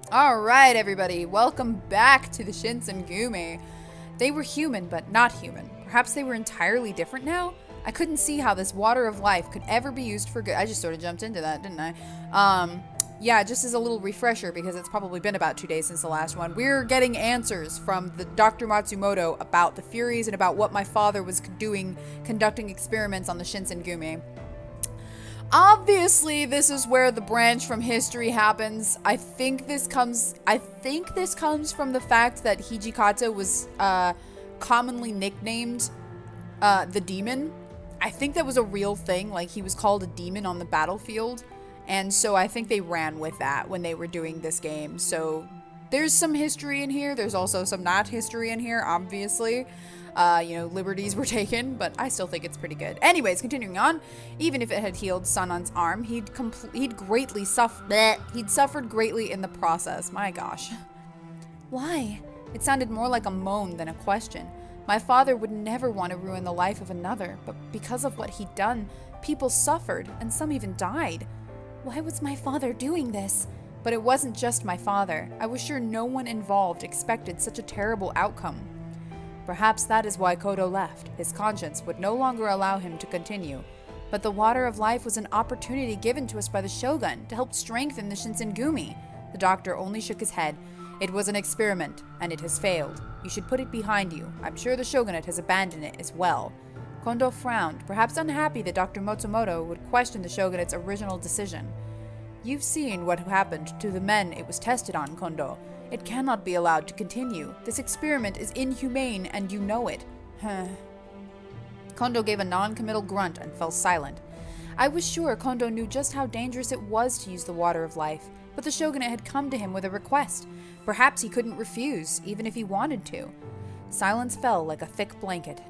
Alright, everybody, welcome back to the Shinsengumi. They were human, but not human. Perhaps they were entirely different now? I couldn't see how this water of life could ever be used for good. I just sort of jumped into that, didn't I? Yeah, just as a little refresher, because it's probably been about 2 days since the last one, we're getting answers from the Dr. Matsumoto about the Furies and about what my father was doing, conducting experiments on the Shinsengumi. Obviously, this is where the branch from history happens. I think this comes from the fact that Hijikata was commonly nicknamed the demon. I think that was a real thing, like he was called a demon on the battlefield. And so I think they ran with that when they were doing this game. So there's some history in here. There's also some not history in here, obviously. Liberties were taken, but I still think it's pretty good. Anyways, continuing on, even if it had healed Sanan's arm, he'd suffered greatly in the process. My gosh. Why? It sounded more like a moan than a question. My father would never want to ruin the life of another, but because of what he'd done, people suffered, and some even died. Why was my father doing this? But it wasn't just my father. I was sure no one involved expected such a terrible outcome. Perhaps that is why Kodo left. His conscience would no longer allow him to continue. But the water of life was an opportunity given to us by the Shogun to help strengthen the Shinsengumi. The doctor only shook his head. It was an experiment, and it has failed. You should put it behind you. I'm sure the Shogunate has abandoned it as well. Kondo frowned, perhaps unhappy that Dr. Matsumoto would question the Shogunate's original decision. You've seen what happened to the men it was tested on, Kondo. It cannot be allowed to continue. This experiment is inhumane, and you know it. Kondo gave a non-committal grunt and fell silent. I was sure Kondo knew just how dangerous it was to use the water of life, but the Shogunate had come to him with a request. Perhaps he couldn't refuse, even if he wanted to. Silence fell like a thick blanket.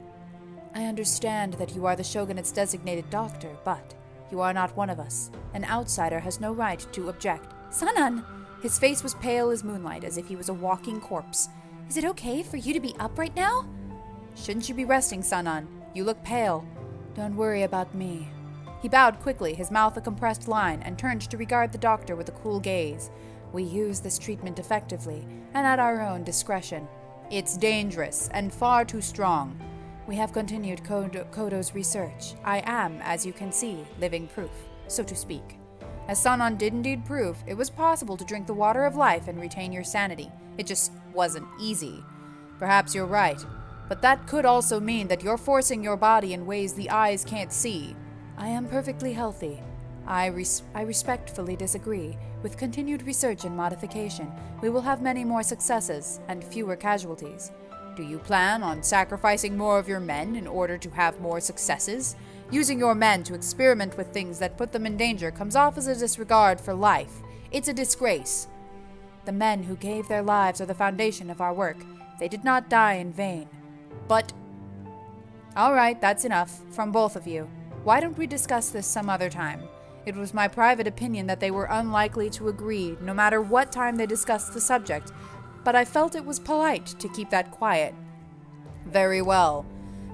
I understand that you are the Shogunate's designated doctor, but you are not one of us. An outsider has no right to object. Sanan! His face was pale as moonlight, as if he was a walking corpse. Is it okay for you to be up right now? Shouldn't you be resting, Sanan? You look pale. Don't worry about me. He bowed quickly, his mouth a compressed line, and turned to regard the doctor with a cool gaze. We use this treatment effectively, and at our own discretion. It's dangerous, and far too strong. We have continued Kodo's research. I am, as you can see, living proof, so to speak. As Sanan did indeed prove, it was possible to drink the water of life and retain your sanity. It just wasn't easy. Perhaps you're right, but that could also mean that you're forcing your body in ways the eyes can't see. I am perfectly healthy. I respectfully disagree. With continued research and modification, we will have many more successes and fewer casualties. Do you plan on sacrificing more of your men in order to have more successes? Using your men to experiment with things that put them in danger comes off as a disregard for life. It's a disgrace. The men who gave their lives are the foundation of our work. They did not die in vain. But... All right, that's enough, from both of you. Why don't we discuss this some other time? It was my private opinion that they were unlikely to agree, no matter what time they discussed the subject, but I felt it was polite to keep that quiet. Very well.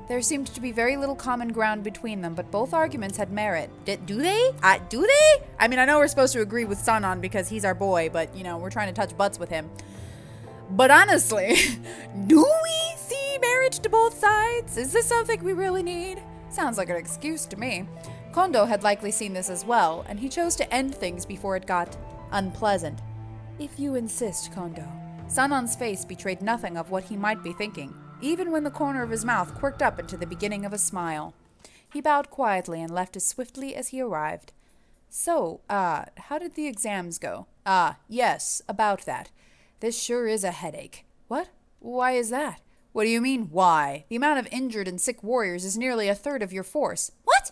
There seemed to be very little common ground between them, but both arguments had merit. Do they? I mean, I know we're supposed to agree with Sanan because he's our boy, but, we're trying to touch butts with him. But honestly, do we see merit to both sides? Is this something we really need? Sounds like an excuse to me. Kondo had likely seen this as well, and he chose to end things before it got unpleasant. If you insist, Kondo. Sanan's face betrayed nothing of what he might be thinking, even when the corner of his mouth quirked up into the beginning of a smile. He bowed quietly and left as swiftly as he arrived. So, how did the exams go? Yes, about that. This sure is a headache. What? Why is that? What do you mean, why? The amount of injured and sick warriors is nearly a third of your force. What?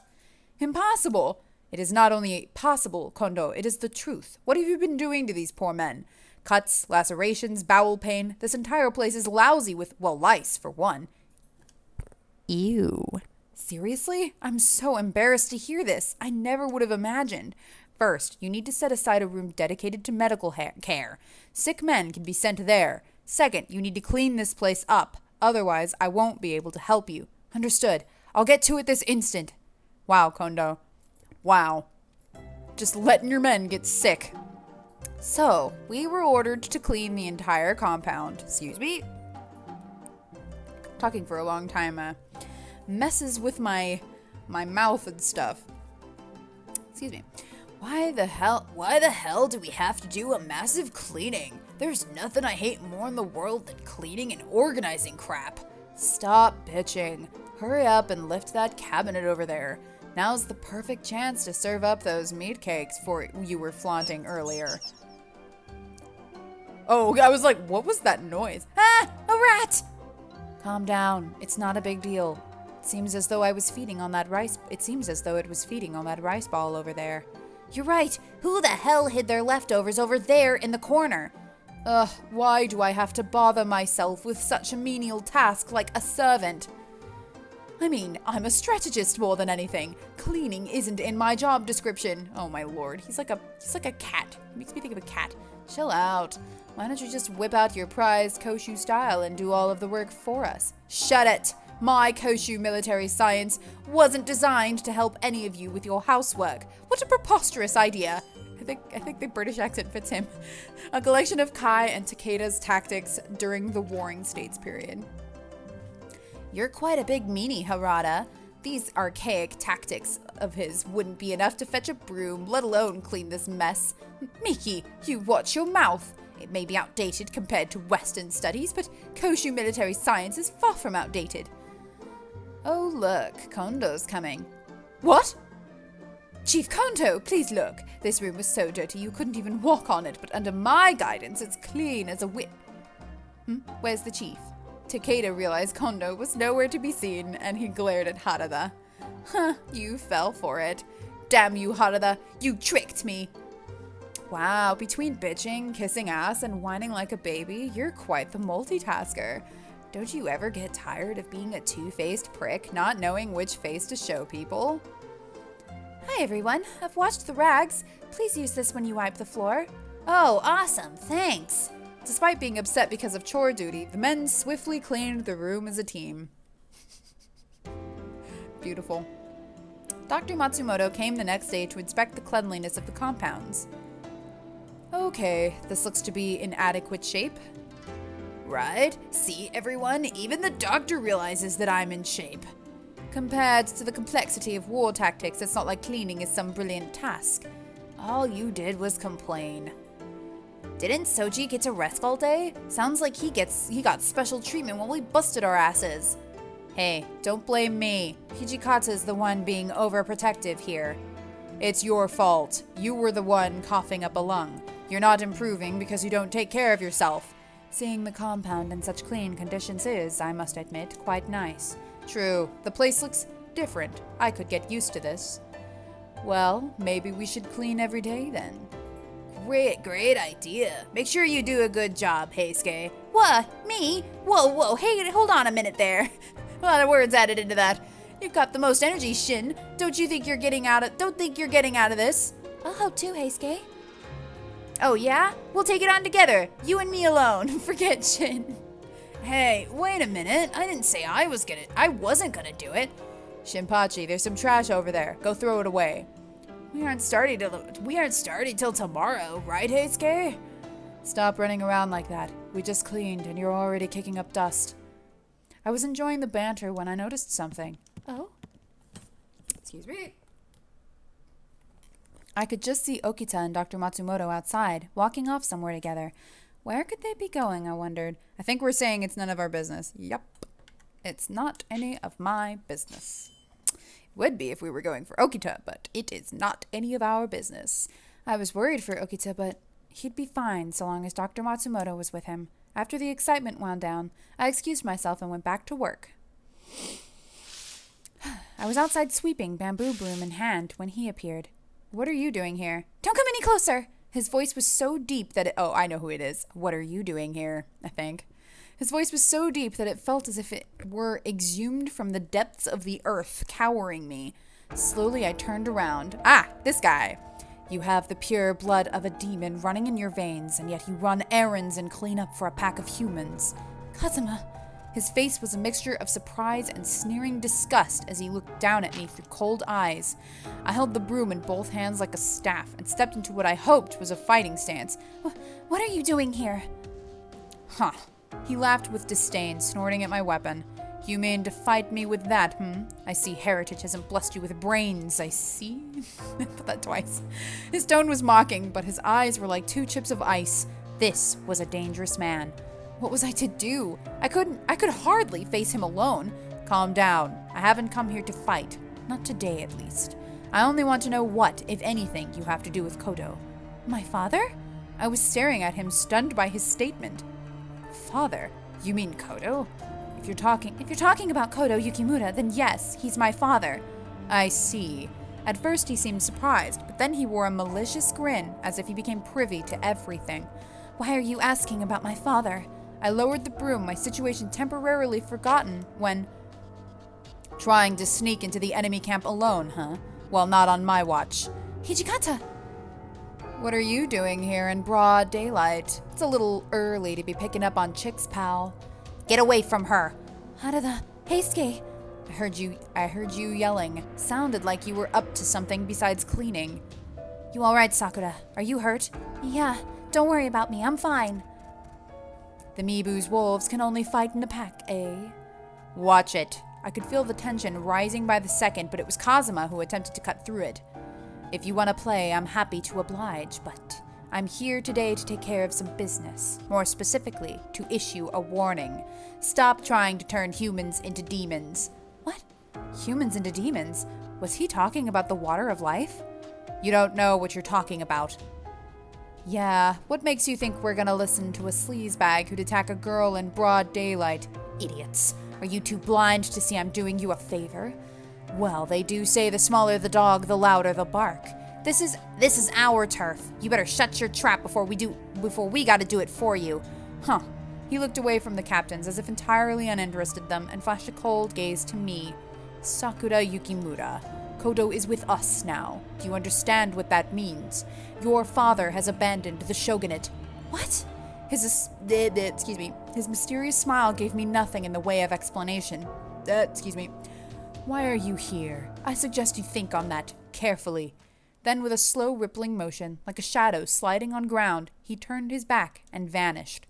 Impossible! It is not only possible, Kondo, it is the truth. What have you been doing to these poor men? Cuts, lacerations, bowel pain. This entire place is lousy with, lice, for one. Ew. Seriously? I'm so embarrassed to hear this. I never would have imagined. First, you need to set aside a room dedicated to medical care. Sick men can be sent there. Second, you need to clean this place up. Otherwise, I won't be able to help you. Understood. I'll get to it this instant. Wow, Kondo. Wow. Just letting your men get sick. So, we were ordered to clean the entire compound. Excuse me. Talking for a long time messes with my mouth and stuff. Excuse me. Why the hell do we have to do a massive cleaning? There's nothing I hate more in the world than cleaning and organizing crap. Stop bitching. Hurry up and lift that cabinet over there. Now's the perfect chance to serve up those meat cakes you were flaunting earlier. Oh, I was like, what was that noise? Ah, a rat! Calm down. It's not a big deal. It seems as though it was feeding on that rice ball over there. You're right. Who the hell hid their leftovers over there in the corner? Ugh, why do I have to bother myself with such a menial task like a servant? I mean, I'm a strategist more than anything. Cleaning isn't in my job description. Oh my lord, he's like a cat. He makes me think of a cat. Chill out. Why don't you just whip out your prized Koshu style and do all of the work for us? Shut it! My Koshu military science wasn't designed to help any of you with your housework. What a preposterous idea! I think the British accent fits him. A collection of Kai and Takeda's tactics during the Warring States period. You're quite a big meanie, Harada. These archaic tactics of his wouldn't be enough to fetch a broom, let alone clean this mess. Miki, you watch your mouth. It may be outdated compared to Western studies, but Koshu military science is far from outdated. Oh look, Kondo's coming. What? Chief Kondo, please look. This room was so dirty you couldn't even walk on it, but under my guidance it's clean as a whip. Where's the chief? Takeda realized Kondo was nowhere to be seen, and he glared at Harada. Huh, you fell for it. Damn you, Harada, you tricked me. Wow, between bitching, kissing ass, and whining like a baby, you're quite the multitasker. Don't you ever get tired of being a two-faced prick, not knowing which face to show people? Hi everyone, I've washed the rags. Please use this when you wipe the floor. Oh, awesome, thanks. Despite being upset because of chore duty, the men swiftly cleaned the room as a team. Beautiful. Dr. Matsumoto came the next day to inspect the cleanliness of the compounds. Okay, this looks to be in adequate shape. Right? See, everyone, even the doctor realizes that I'm in shape. Compared to the complexity of war tactics, it's not like cleaning is some brilliant task. All you did was complain. Didn't Soji get to rest all day? Sounds like he got special treatment while we busted our asses. Hey, don't blame me. Hijikata's the one being overprotective here. It's your fault. You were the one coughing up a lung. You're not improving because you don't take care of yourself. Seeing the compound in such clean conditions is, I must admit, quite nice. True, the place looks different. I could get used to this. Well, maybe we should clean every day then. Great idea. Make sure you do a good job, Heisuke. What? Me? Whoa, hey, hold on a minute there. A lot of words added into that. You've got the most energy, Shin. Don't think you're getting out of this. I'll help too, Heisuke. Oh yeah? We'll take it on together. You and me alone. Forget Shin. Hey, wait a minute. I didn't say I wasn't gonna do it. Shinpachi, there's some trash over there. Go throw it away. We aren't starting till tomorrow, right, Heisuke? Stop running around like that. We just cleaned and you're already kicking up dust. I was enjoying the banter when I noticed something. Oh? Excuse me. I could just see Okita and Dr. Matsumoto outside, walking off somewhere together. Where could they be going, I wondered. I think we're saying it's none of our business. Yup. It's not any of my business. It would be if we were going for Okita, but it is not any of our business. I was worried for Okita, but he'd be fine so long as Dr. Matsumoto was with him. After the excitement wound down, I excused myself and went back to work. I was outside sweeping, bamboo broom in hand, when he appeared. What are you doing here? Don't come any closer! His voice was so deep that oh, I know who it is. What are you doing here? I think. His voice was so deep that it felt as if it were exhumed from the depths of the earth, cowering me. Slowly I turned around. Ah, this guy. You have the pure blood of a demon running in your veins, and yet you run errands and clean up for a pack of humans. Kazuma, His face was a mixture of surprise and sneering disgust as he looked down at me through cold eyes. I held the broom in both hands like a staff and stepped into what I hoped was a fighting stance. What are you doing here? Huh. He laughed with disdain, snorting at my weapon. You mean to fight me with that, I see heritage hasn't blessed you with brains, I see. I put that twice. His tone was mocking, but his eyes were like 2 chips of ice. This was a dangerous man. What was I to do? I could hardly face him alone. Calm down. I haven't come here to fight. Not today, at least. I only want to know what, if anything, you have to do with Kyoto. My father? I was staring at him, stunned by his statement. Father? You mean Kyoto? If you're talking about Kyoto Yukimura, then yes, he's my father. I see. At first he seemed surprised, but then he wore a malicious grin, as if he became privy to everything. Why are you asking about my father? I lowered the broom, my situation temporarily forgotten when... Trying to sneak into the enemy camp alone, huh? Well, not on my watch. Hijikata! What are you doing here in broad daylight? It's a little early to be picking up on chicks, pal. Get away from her! Harada, Heisuke! I heard you yelling. Sounded like you were up to something besides cleaning. You alright, Sakura? Are you hurt? Yeah, don't worry about me, I'm fine. The Miibu's wolves can only fight in a pack, eh? Watch it. I could feel the tension rising by the second, but it was Kazuma who attempted to cut through it. If you want to play, I'm happy to oblige, but I'm here today to take care of some business. More specifically, to issue a warning. Stop trying to turn humans into demons. What? Humans into demons? Was he talking about the water of life? You don't know what you're talking about. Yeah, what makes you think we're gonna listen to a sleazebag who'd attack a girl in broad daylight? Idiots. Are you too blind to see I'm doing you a favor? Well, they do say the smaller the dog, the louder the bark. This is our turf. You better shut your trap before we gotta do it for you. Huh. He looked away from the captains as if entirely uninterested them and flashed a cold gaze to me. Sakura Yukimura. Kyoto is with us now. Do you understand what that means? Your father has abandoned the shogunate. What? His mysterious smile gave me nothing in the way of explanation. Why are you here? I suggest you think on that carefully. Then with a slow rippling motion, like a shadow sliding on ground, he turned his back and vanished.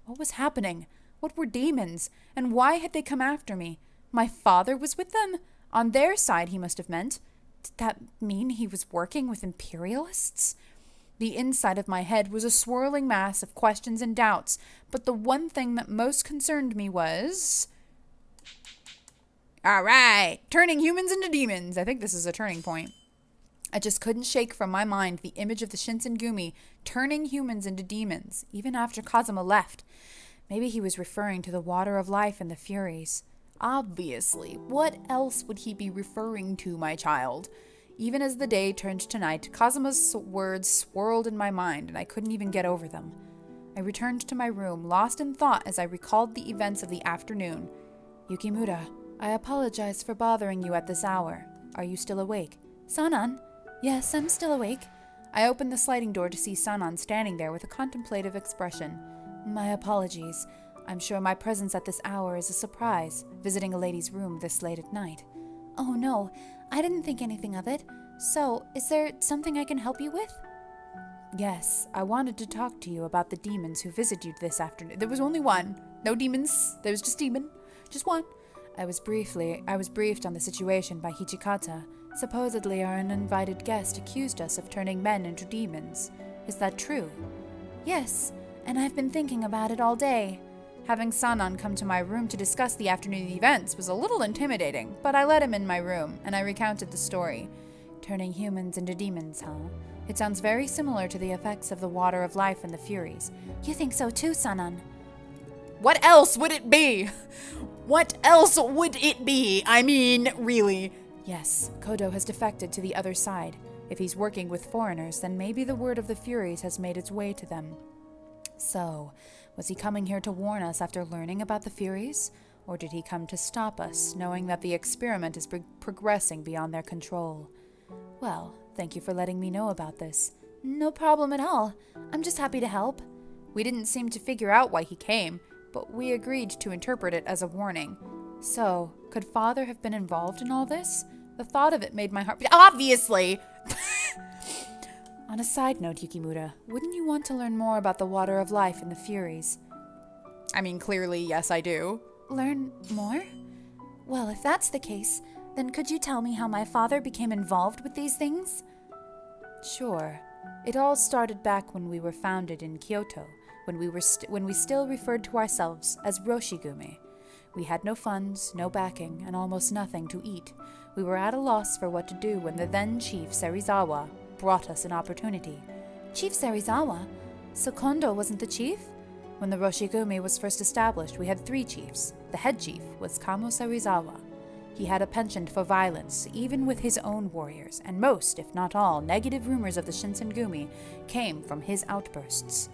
What was happening? What were demons? And why had they come after me? My father was with them? On their side, he must have meant. Did that mean he was working with imperialists? The inside of my head was a swirling mass of questions and doubts, but the one thing that most concerned me was... All right, turning humans into demons. I think this is a turning point. I just couldn't shake from my mind the image of the Shinsengumi turning humans into demons, even after Kazuma left. Maybe he was referring to the water of life and the Furies. Obviously, what else would he be referring to, my child? Even as the day turned to night, Kazuma's words swirled in my mind, and I couldn't even get over them. I returned to my room, lost in thought as I recalled the events of the afternoon. Yukimura, I apologize for bothering you at this hour. Are you still awake? Sanan? Yes, I'm still awake. I opened the sliding door to see Sanan standing there with a contemplative expression. My apologies. I'm sure my presence at this hour is a surprise, visiting a lady's room this late at night. Oh no, I didn't think anything of it. So, is there something I can help you with? Yes, I wanted to talk to you about the demons who visited you this afternoon. There was only one. No demons. There was just demon. Just one. I was briefed on the situation by Hijikata. Supposedly our uninvited guest accused us of turning men into demons. Is that true? Yes, and I've been thinking about it all day. Having Sanan come to my room to discuss the afternoon events was a little intimidating, but I let him in my room, and I recounted the story. Turning humans into demons, huh? It sounds very similar to the effects of the water of life and the Furies. You think so too, Sanan? What else would it be? What else would it be? I mean, really. Yes, Kyoto has defected to the other side. If he's working with foreigners, then maybe the word of the Furies has made its way to them. So, was he coming here to warn us after learning about the Furies? Or did he come to stop us, knowing that the experiment is progressing beyond their control? Well, thank you for letting me know about this. No problem at all. I'm just happy to help. We didn't seem to figure out why he came. but we agreed to interpret it as a warning. So, could Father have been involved in all this? The thought of it made my heart... Obviously! On a side note, Yukimura, wouldn't you want to learn more about the water of life and the Furies? I mean, clearly, yes, I do. Learn more? Well, if that's the case, then could you tell me how my father became involved with these things? Sure. It all started back when we were founded in Kyoto, when we still referred to ourselves as Roshigumi. We had no funds, no backing, and almost nothing to eat. We were at a loss for what to do when the then Chief Serizawa brought us an opportunity. Chief Serizawa? So Kondo wasn't the chief? When the Roshigumi was first established, we had 3 chiefs. The head chief was Kamo Serizawa. He had a penchant for violence, even with his own warriors, and most, if not all, negative rumors of the Shinsengumi came from his outbursts.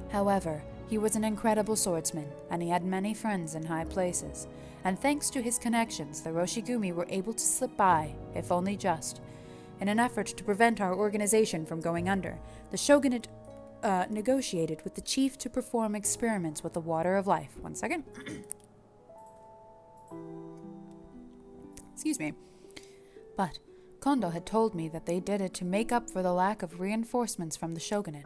However, he was an incredible swordsman, and he had many friends in high places, and thanks to his connections, the Roshigumi were able to slip by, if only just. In an effort to prevent our organization from going under, the shogunate negotiated with the chief to perform experiments with the water of life. One second. Excuse me. But Kondo had told me that they did it to make up for the lack of reinforcements from the shogunate.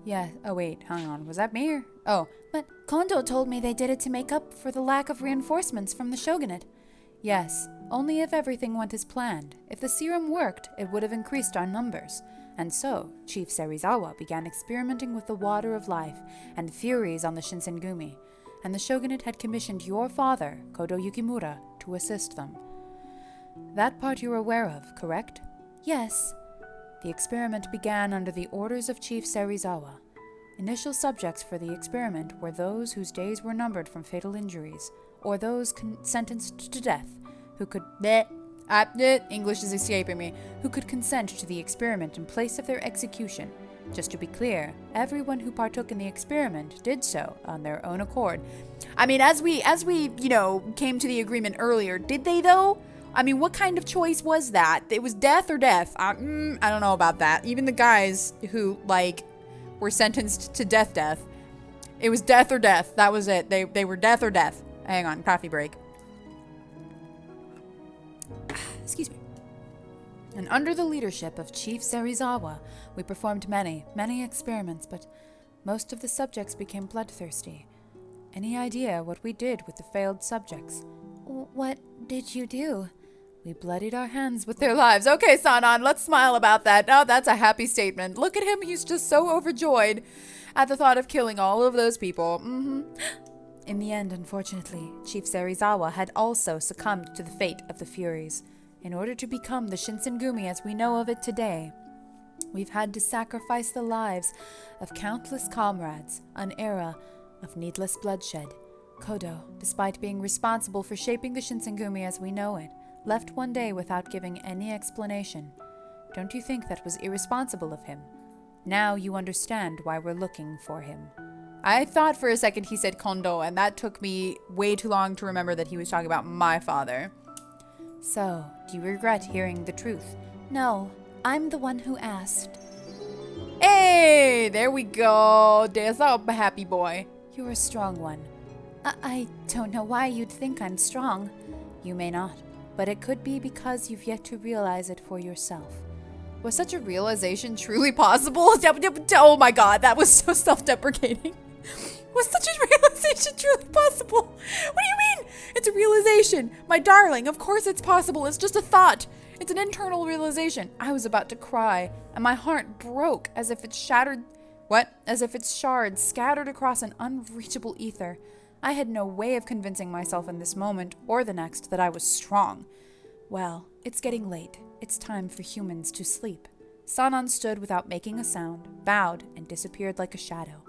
Yeah, oh wait, hang on, was that me or? Oh, but Kondo told me they did it to make up for the lack of reinforcements from the shogunate. Yes, only if everything went as planned. If the serum worked, it would have increased our numbers. And so, Chief Serizawa began experimenting with the water of life and furies on the Shinsengumi, and the shogunate had commissioned your father, Kodo Yukimura, to assist them. That part you're aware of, correct? Yes. The experiment began under the orders of Chief Serizawa. Initial subjects for the experiment were those whose days were numbered from fatal injuries, or those sentenced to death, who could... English is escaping me. Who could consent to the experiment in place of their execution. Just to be clear, everyone who partook in the experiment did so on their own accord. I mean, as we, came to the agreement earlier, did they though? I mean, what kind of choice was that? It was death or death? I don't know about that. Even the guys who, were sentenced to death. It was death or death. That was it. They were death or death. Hang on, coffee break. Excuse me. And under the leadership of Chief Serizawa, we performed many experiments, but most of the subjects became bloodthirsty. Any idea what we did with the failed subjects? What did you do? We bloodied our hands with their lives. Okay, Sanan, let's smile about that. Oh, that's a happy statement. Look at him, he's just so overjoyed at the thought of killing all of those people. In the end, unfortunately, Chief Serizawa had also succumbed to the fate of the Furies. In order to become the Shinsengumi as we know of it today, we've had to sacrifice the lives of countless comrades, an era of needless bloodshed. Kodo, despite being responsible for shaping the Shinsengumi as we know it, left one day without giving any explanation. Don't you think that was irresponsible of him? Now you understand why we're looking for him. I thought for a second he said Kondo, and that took me way too long to remember that he was talking about my father. So, do you regret hearing the truth? No, I'm the one who asked. Hey, there we go. There's a happy boy. You're a strong one. I don't know why you'd think I'm strong. You may not, but it could be because you've yet to realize it for yourself. Was such a realization truly possible? Oh my god, that was so self-deprecating. Was such a realization truly possible? What do you mean? It's a realization. My darling, of course it's possible. It's just a thought. It's an internal realization. I was about to cry, and my heart broke as if it shattered... What? As if its shards scattered across an unreachable ether. I had no way of convincing myself in this moment, or the next, that I was strong. Well, it's getting late. It's time for humans to sleep. Sanan stood without making a sound, bowed, and disappeared like a shadow.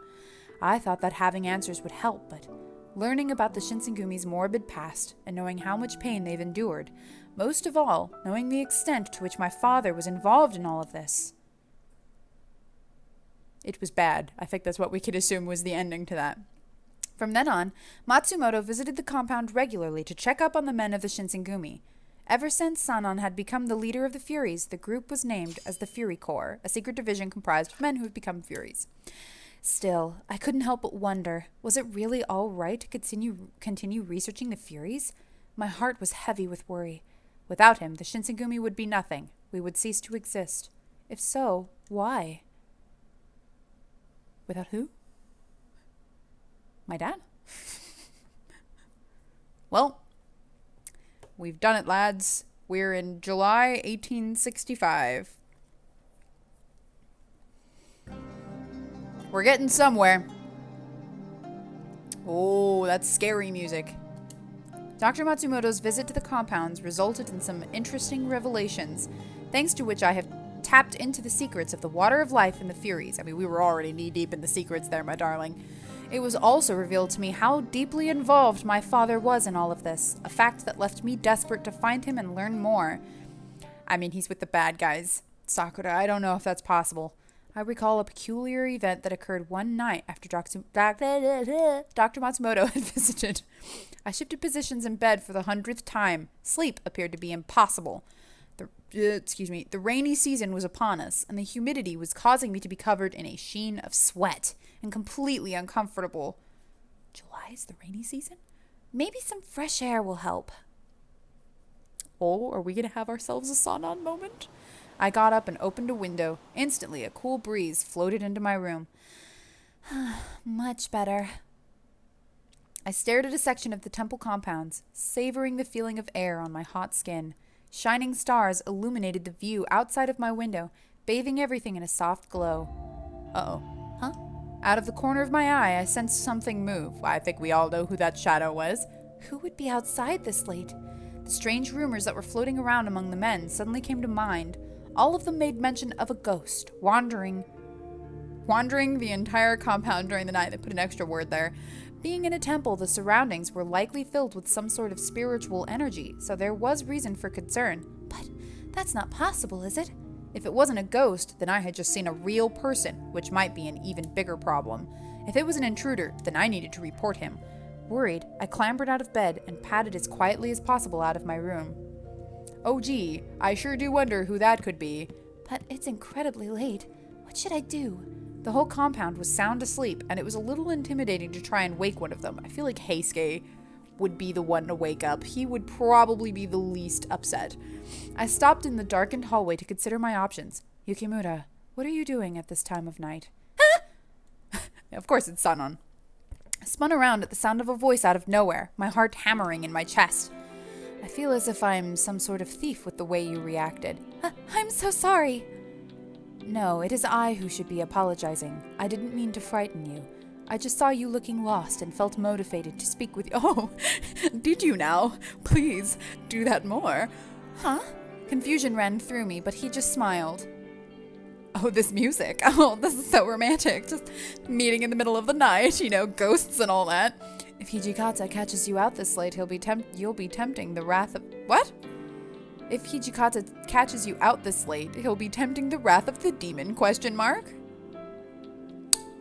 I thought that having answers would help, but learning about the Shinsengumi's morbid past and knowing how much pain they've endured, most of all, knowing the extent to which my father was involved in all of this. It was bad. I think that's what we could assume was the ending to that. From then on, Matsumoto visited the compound regularly to check up on the men of the Shinsengumi. Ever since Sanan had become the leader of the Furies, the group was named as the Fury Corps, a secret division comprised of men who had become Furies. Still, I couldn't help but wonder, was it really all right to continue researching the Furies? My heart was heavy with worry. Without him, the Shinsengumi would be nothing. We would cease to exist. If so, why? Without who? My dad? Well, we've done it, lads. We're in July 1865. We're getting somewhere. Oh, that's scary music. Dr. Matsumoto's visit to the compounds resulted in some interesting revelations, thanks to which I have tapped into the secrets of the water of life and the Furies. I mean, we were already knee-deep in the secrets there, my darling. It was also revealed to me how deeply involved my father was in all of this, a fact that left me desperate to find him and learn more. I mean, he's with the bad guys. Sakura, I don't know if that's possible. I recall a peculiar event that occurred one night after Dr. Matsumoto had visited. I shifted positions in bed for the 100th time. Sleep appeared to be impossible. The rainy season was upon us, and the humidity was causing me to be covered in a sheen of sweat and completely uncomfortable. July is the rainy season? Maybe some fresh air will help. Oh, are we going to have ourselves a Sanan moment? I got up and opened a window. Instantly, a cool breeze floated into my room. Much better. I stared at a section of the temple compounds, savoring the feeling of air on my hot skin. Shining stars illuminated the view outside of my window, bathing everything in a soft glow. Uh-oh. Huh? Out of the corner of my eye, I sensed something move. I think we all know who that shadow was. Who would be outside this late? The strange rumors that were floating around among the men suddenly came to mind. All of them made mention of a ghost wandering the entire compound during the night. They put an extra word there. Being in a temple, the surroundings were likely filled with some sort of spiritual energy, so there was reason for concern. But that's not possible, is it? If it wasn't a ghost, then I had just seen a real person, which might be an even bigger problem. If it was an intruder, then I needed to report him. Worried, I clambered out of bed and padded as quietly as possible out of my room. Oh gee, I sure do wonder who that could be. But it's incredibly late. What should I do? The whole compound was sound asleep, and it was a little intimidating to try and wake one of them. I feel like Heisuke would be the one to wake up. He would probably be the least upset. I stopped in the darkened hallway to consider my options. Yukimura, what are you doing at this time of night? Of course it's Sanan. I spun around at the sound of a voice out of nowhere, my heart hammering in my chest. I feel as if I'm some sort of thief with the way you reacted. I'm so sorry. No, it is I who should be apologizing. I didn't mean to frighten you. I just saw you looking lost and felt motivated to speak with you. Oh, did you now? Please, do that more. Huh? Confusion ran through me, but he just smiled. Oh, this music. Oh, this is so romantic. Just meeting in the middle of the night, ghosts and all that. If Hijikata catches you out this late, you'll be tempting the wrath of... What? If Hijikata catches you out this late, he'll be tempting the wrath of the demon, ? I'm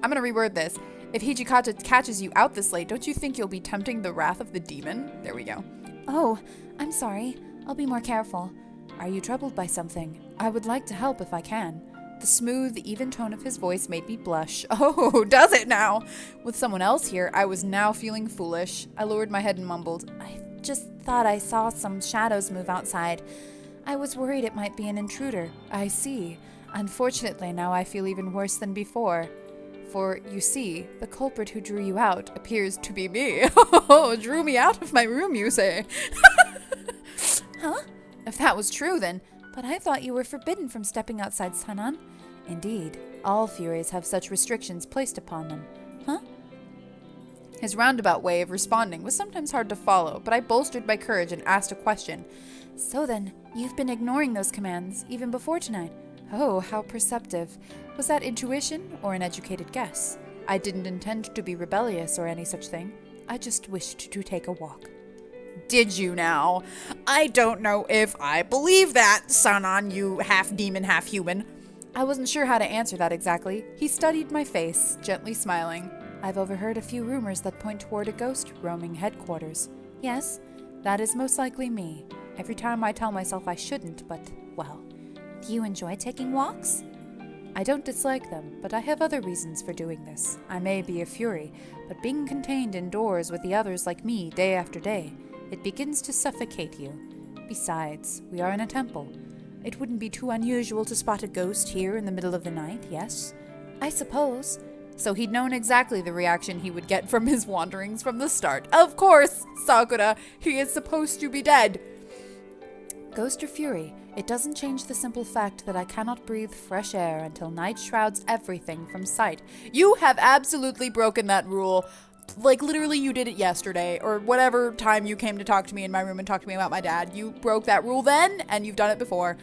gonna reword this. If Hijikata catches you out this late, don't you think you'll be tempting the wrath of the demon? There we go. Oh, I'm sorry. I'll be more careful. Are you troubled by something? I would like to help if I can. The smooth, even tone of his voice made me blush. Oh, does it now? With someone else here, I was now feeling foolish. I lowered my head and mumbled, I just thought I saw some shadows move outside. I was worried it might be an intruder. I see. Unfortunately, now I feel even worse than before. For, you see, the culprit who drew you out appears to be me. Oh, drew me out of my room, you say? Huh? If that was true, then... But I thought you were forbidden from stepping outside Sanan. Indeed, all Furies have such restrictions placed upon them. Huh? His roundabout way of responding was sometimes hard to follow, but I bolstered my courage and asked a question. So then, you've been ignoring those commands, even before tonight. Oh, how perceptive. Was that intuition or an educated guess? I didn't intend to be rebellious or any such thing. I just wished to take a walk. Did you now? I don't know if I believe that, Sanan, you half-demon, half-human. I wasn't sure how to answer that exactly. He studied my face, gently smiling. I've overheard a few rumors that point toward a ghost roaming headquarters. Yes, that is most likely me. Every time I tell myself I shouldn't, but, well. Do you enjoy taking walks? I don't dislike them, but I have other reasons for doing this. I may be a fury, but being contained indoors with the others like me day after day, it begins to suffocate you. Besides, we are in a temple. It wouldn't be too unusual to spot a ghost here in the middle of the night, yes? I suppose. So he'd known exactly the reaction he would get from his wanderings from the start. Of course, Sakura, he is supposed to be dead. Ghost or fury, it doesn't change the simple fact that I cannot breathe fresh air until night shrouds everything from sight. You have absolutely broken that rule. Like, literally, you did it yesterday, or whatever time you came to talk to me in my room and talk to me about my dad. You broke that rule then, and you've done it before.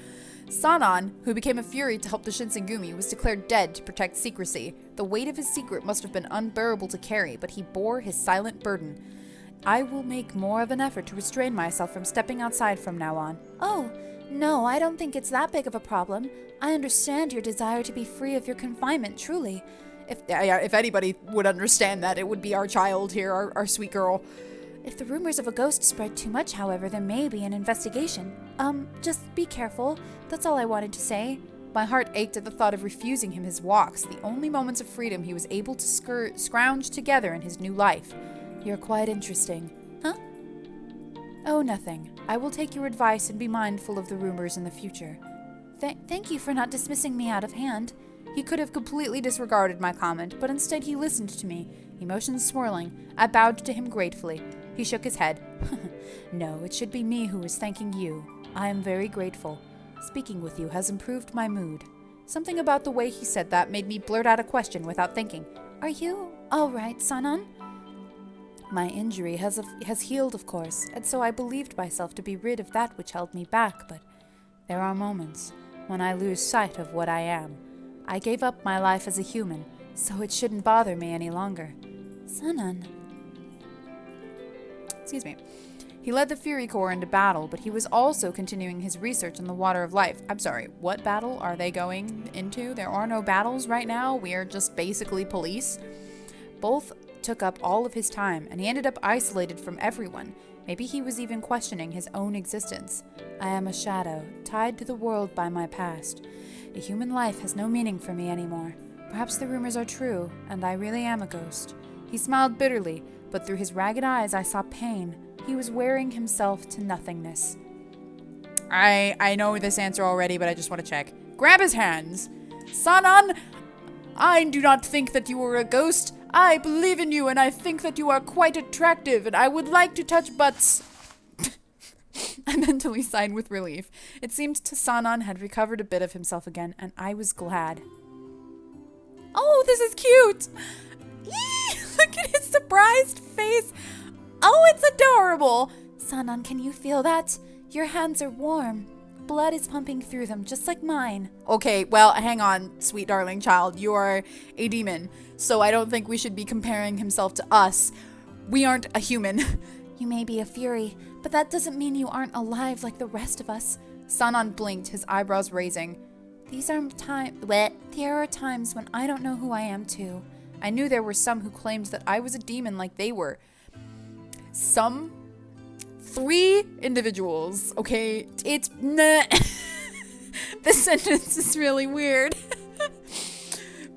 Sanan, who became a fury to help the Shinsengumi, was declared dead to protect secrecy. The weight of his secret must have been unbearable to carry, but he bore his silent burden. I will make more of an effort to restrain myself from stepping outside from now on. Oh, no, I don't think it's that big of a problem. I understand your desire to be free of your confinement, truly. If anybody would understand that, it would be our child here, our sweet girl. If the rumors of a ghost spread too much, however, there may be an investigation. Just be careful. That's all I wanted to say. My heart ached at the thought of refusing him his walks, the only moments of freedom he was able to scrounge together in his new life. You're quite interesting. Huh? Oh, nothing. I will take your advice and be mindful of the rumors in the future. Thank you for not dismissing me out of hand. He could have completely disregarded my comment, but instead he listened to me, emotions swirling. I bowed to him gratefully. He shook his head. No, it should be me who is thanking you. I am very grateful. Speaking with you has improved my mood. Something about the way he said that made me blurt out a question without thinking. Are you all right, Sanan? My injury has healed, of course, and so I believed myself to be rid of that which held me back, but there are moments when I lose sight of what I am. I gave up my life as a human, so it shouldn't bother me any longer. Sanan. Excuse me. He led the Fury Corps into battle, but he was also continuing his research on the Water of Life. I'm sorry, what battle are they going into? There are no battles right now. We are just basically police. Both took up all of his time, and he ended up isolated from everyone. Maybe he was even questioning his own existence. I am a shadow, tied to the world by my past. A human life has no meaning for me anymore. Perhaps the rumors are true, and I really am a ghost. He smiled bitterly, but through his ragged eyes I saw pain. He was wearing himself to nothingness. I know this answer already, but I just want to check. Grab his hands. Sanan, I do not think that you are a ghost. I believe in you, and I think that you are quite attractive, and I would like to touch butts. I mentally sighed with relief. It seemed Sanan had recovered a bit of himself again, and I was glad. Oh, this is cute! Eee, look at his surprised face. Oh, it's adorable! Sanan, can you feel that? Your hands are warm. Blood is pumping through them, just like mine. Okay, well, hang on, sweet darling child. You are a demon, so I don't think we should be comparing himself to us. We aren't a human. You may be a fury, but that doesn't mean you aren't alive like the rest of us. Sanan blinked, his eyebrows raising. There are times when I don't know who I am, too. I knew there were some who claimed that I was a demon like they were. 3 individuals, okay? It's This sentence is really weird.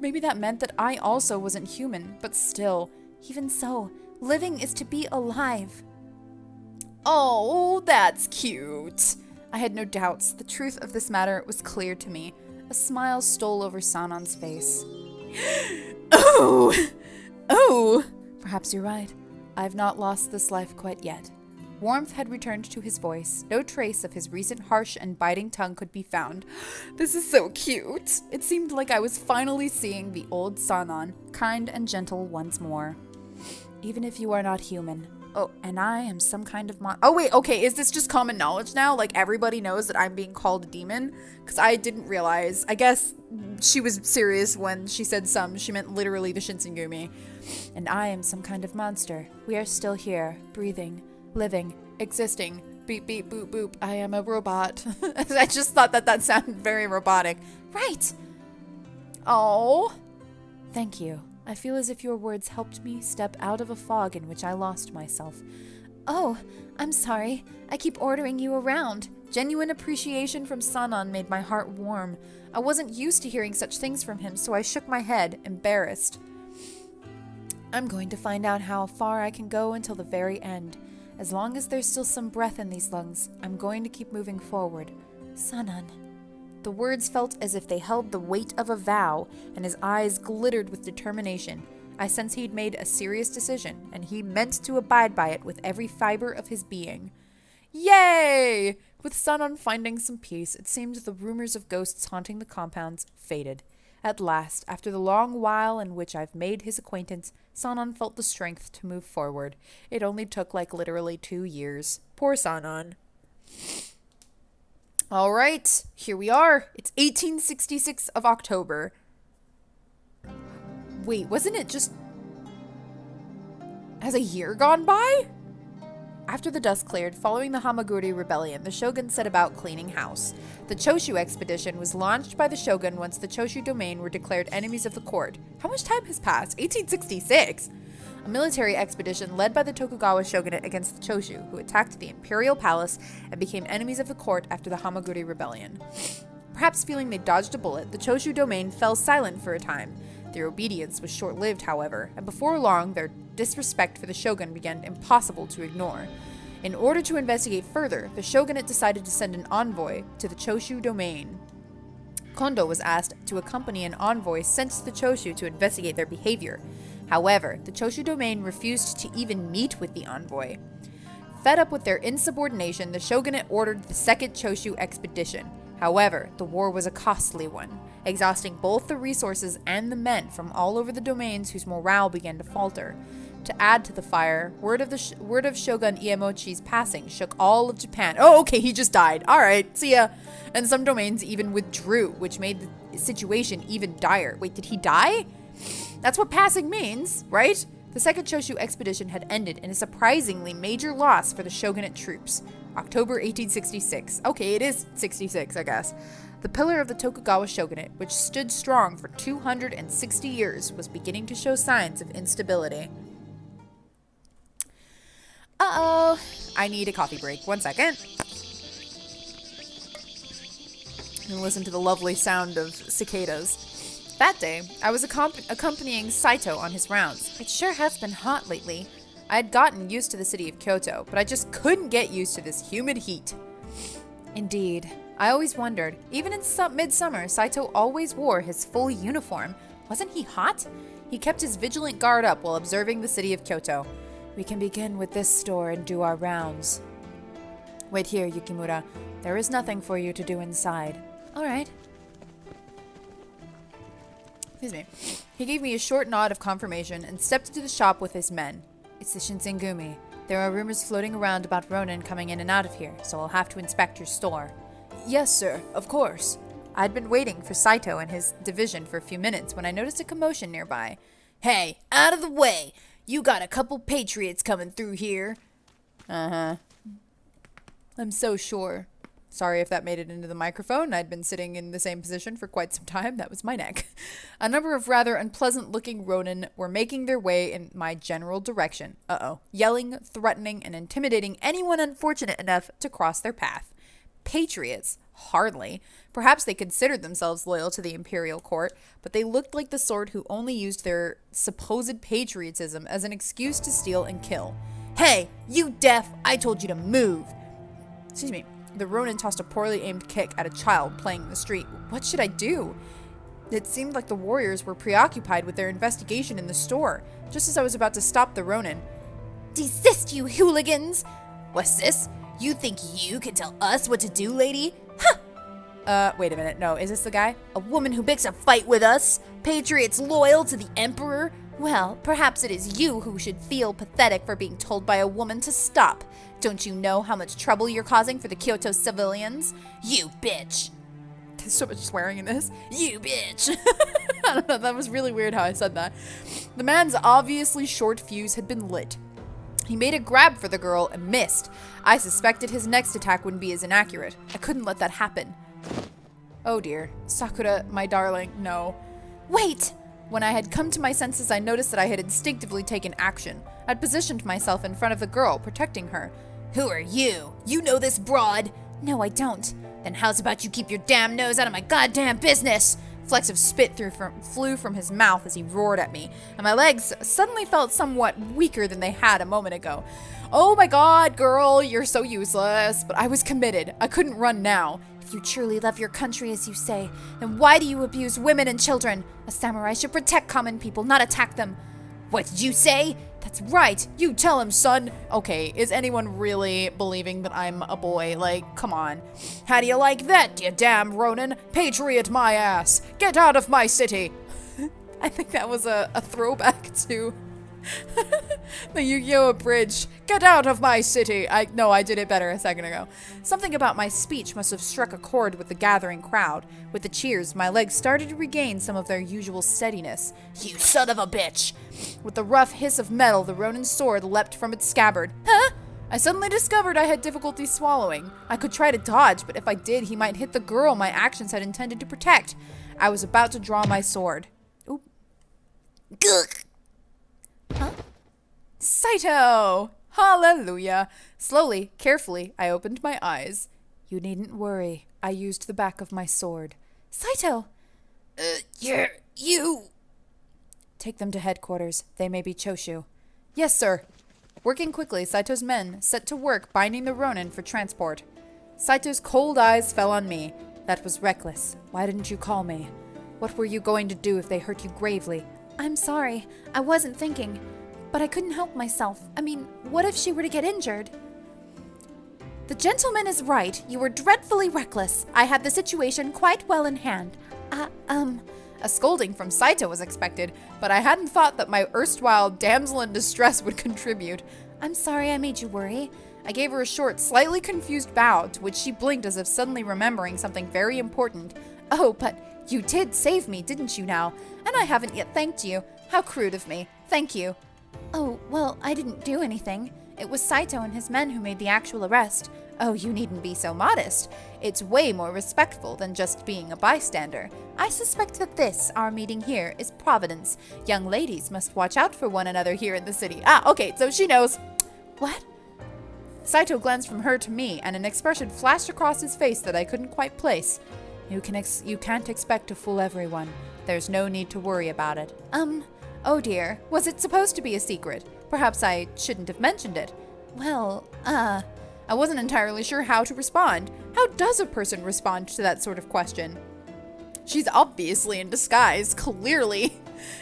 Maybe that meant that I also wasn't human, but still, even so, living is to be alive. Oh, that's cute. I had no doubts. The truth of this matter was clear to me. A smile stole over Sanan's face. Oh, perhaps you're right. I've not lost this life quite yet. Warmth had returned to his voice. No trace of his recent harsh and biting tongue could be found. This is so cute. It seemed like I was finally seeing the old Sanan, kind and gentle once more. Even if you are not human. Oh, and I am some kind of oh, wait, okay, is this just common knowledge now? Like, everybody knows that I'm being called a demon? Because I didn't realize. I guess she was serious when she said some. She meant literally the Shinsengumi. And I am some kind of monster. We are still here, breathing, living, existing. Beep, beep, boop, boop. I am a robot. I just thought that sounded very robotic. Right. Oh. Thank you. I feel as if your words helped me step out of a fog in which I lost myself. Oh, I'm sorry. I keep ordering you around. Genuine appreciation from Sanan made my heart warm. I wasn't used to hearing such things from him, so I shook my head, embarrassed. I'm going to find out how far I can go until the very end. As long as there's still some breath in these lungs, I'm going to keep moving forward. Sanan. The words felt as if they held the weight of a vow, and his eyes glittered with determination. I sensed he'd made a serious decision, and he meant to abide by it with every fiber of his being. Yay! With Sanan finding some peace, it seemed the rumors of ghosts haunting the compounds faded. At last, after the long while in which I've made his acquaintance, Sanan felt the strength to move forward. It only took literally 2 years. Poor Sanan. All right, here we are. It's 1866 of October. Wait, wasn't it just... Has a year gone by? After the dust cleared, following the Hamaguri rebellion, the shogun set about cleaning house. The Choshu expedition was launched by the shogun once the Choshu domain were declared enemies of the court. How much time has passed? 1866! A military expedition led by the Tokugawa shogunate against the Choshu, who attacked the imperial palace and became enemies of the court after the Hamaguri rebellion. Perhaps feeling they dodged a bullet, the Choshu domain fell silent for a time. Their obedience was short-lived, however, and before long their disrespect for the shogun began impossible to ignore. In order to investigate further, the shogunate decided to send an envoy to the Choshu domain. Kondo was asked to accompany an envoy sent to the Choshu to investigate their behavior. However, the Choshu domain refused to even meet with the envoy. Fed up with their insubordination, the shogunate ordered the second Choshu expedition. However, the war was a costly one, exhausting both the resources and the men from all over the domains whose morale began to falter. To add to the fire, word of Shogun Iemochi's passing shook all of Japan. Oh, okay, he just died. All right, see ya. And some domains even withdrew, which made the situation even dire. Wait, did he die? That's what passing means, right? The second Choshu expedition had ended in a surprisingly major loss for the shogunate troops. October 1866. Okay, it is 66, I guess. The pillar of the Tokugawa shogunate, which stood strong for 260 years, was beginning to show signs of instability. Uh-oh. I need a coffee break. 1 second. And listen to the lovely sound of cicadas. That day, I was accompanying Saito on his rounds. It sure has been hot lately. I had gotten used to the city of Kyoto, but I just couldn't get used to this humid heat. Indeed. I always wondered, even in midsummer, Saito always wore his full uniform. Wasn't he hot? He kept his vigilant guard up while observing the city of Kyoto. We can begin with this store and do our rounds. Wait here, Yukimura. There is nothing for you to do inside. All right. Excuse me. He gave me a short nod of confirmation and stepped into the shop with his men. It's the Shinsengumi. There are rumors floating around about Ronin coming in and out of here, so I'll have to inspect your store. Yes, sir. Of course. I'd been waiting for Saito and his division for a few minutes when I noticed a commotion nearby. Hey, out of the way! You got a couple patriots coming through here. Uh-huh. I'm so sure. Sorry if that made it into the microphone. I'd been sitting in the same position for quite some time. That was my neck. A number of rather unpleasant-looking Ronin were making their way in my general direction. Yelling, threatening, and intimidating anyone unfortunate enough to cross their path. Patriots? Hardly. Perhaps they considered themselves loyal to the imperial court, but they looked like the sort who only used their supposed patriotism as an excuse to steal and kill. Hey, you deaf! I told you to move! Excuse me. The Ronin tossed a poorly aimed kick at a child playing in the street. What should I do? It seemed like the warriors were preoccupied with their investigation in the store, just as I was about to stop the Ronin. Desist, you hooligans! What's this? You think you can tell us what to do, lady? Huh! Wait a minute. No, is this the guy? A woman who picks a fight with us? Patriots loyal to the emperor? Well, perhaps it is you who should feel pathetic for being told by a woman to stop. Don't you know how much trouble you're causing for the Kyoto civilians? You bitch! There's so much swearing in this. You bitch! I don't know, that was really weird how I said that. The man's obviously short fuse had been lit. He made a grab for the girl and missed. I suspected his next attack wouldn't be as inaccurate. I couldn't let that happen. Oh dear. Sakura, my darling, no. Wait! When I had come to my senses, I noticed that I had instinctively taken action. I'd positioned myself in front of the girl, protecting her. Who are you? You know this broad? No, I don't. Then how's about you keep your damn nose out of my goddamn business? Flecks of spit flew from his mouth as he roared at me, and my legs suddenly felt somewhat weaker than they had a moment ago. Oh my god, girl, you're so useless. But I was committed. I couldn't run now. If you truly love your country, as you say, then why do you abuse women and children? A samurai should protect common people, not attack them. What did you say? That's right. You tell him, son. Okay, is anyone really believing that I'm a boy? Like, come on. How do you like that, you damn Ronin? Patriot my ass. Get out of my city. I think that was a throwback to the Yu-Gi-Oh! Bridge. Get out of my city. No, I did it better a second ago. Something about my speech must have struck a chord with the gathering crowd. With the cheers, my legs started to regain some of their usual steadiness. You son of a bitch! With the rough hiss of metal, the Ronin's sword leapt from its scabbard. Huh? I suddenly discovered I had difficulty swallowing. I could try to dodge, but if I did, he might hit the girl my actions had intended to protect. I was about to draw my sword. Oop. Gugh. Huh? Saito! Hallelujah! Slowly, carefully, I opened my eyes. You needn't worry. I used the back of my sword. Saito! You... Take them to headquarters. They may be Choshu. Yes, sir. Working quickly, Saito's men set to work binding the Ronin for transport. Saito's cold eyes fell on me. That was reckless. Why didn't you call me? What were you going to do if they hurt you gravely? I'm sorry. I wasn't thinking. But I couldn't help myself. I mean, what if she were to get injured? The gentleman is right. You were dreadfully reckless. I had the situation quite well in hand. A scolding from Saito was expected, but I hadn't thought that my erstwhile damsel in distress would contribute. I'm sorry I made you worry. I gave her a short, slightly confused bow, to which she blinked as if suddenly remembering something very important. Oh, but you did save me, didn't you now? And I haven't yet thanked you. How crude of me. Thank you. Oh, well, I didn't do anything. It was Saito and his men who made the actual arrest. Oh, you needn't be so modest. It's way more respectful than just being a bystander. I suspect that this, our meeting here, is Providence. Young ladies must watch out for one another here in the city. Ah, okay, so she knows. What? Saito glanced from her to me, and an expression flashed across his face that I couldn't quite place. You can't expect to fool everyone. There's no need to worry about it. Oh dear, was it supposed to be a secret? Perhaps I shouldn't have mentioned it. Well, I wasn't entirely sure how to respond. How does a person respond to that sort of question? She's obviously in disguise, clearly.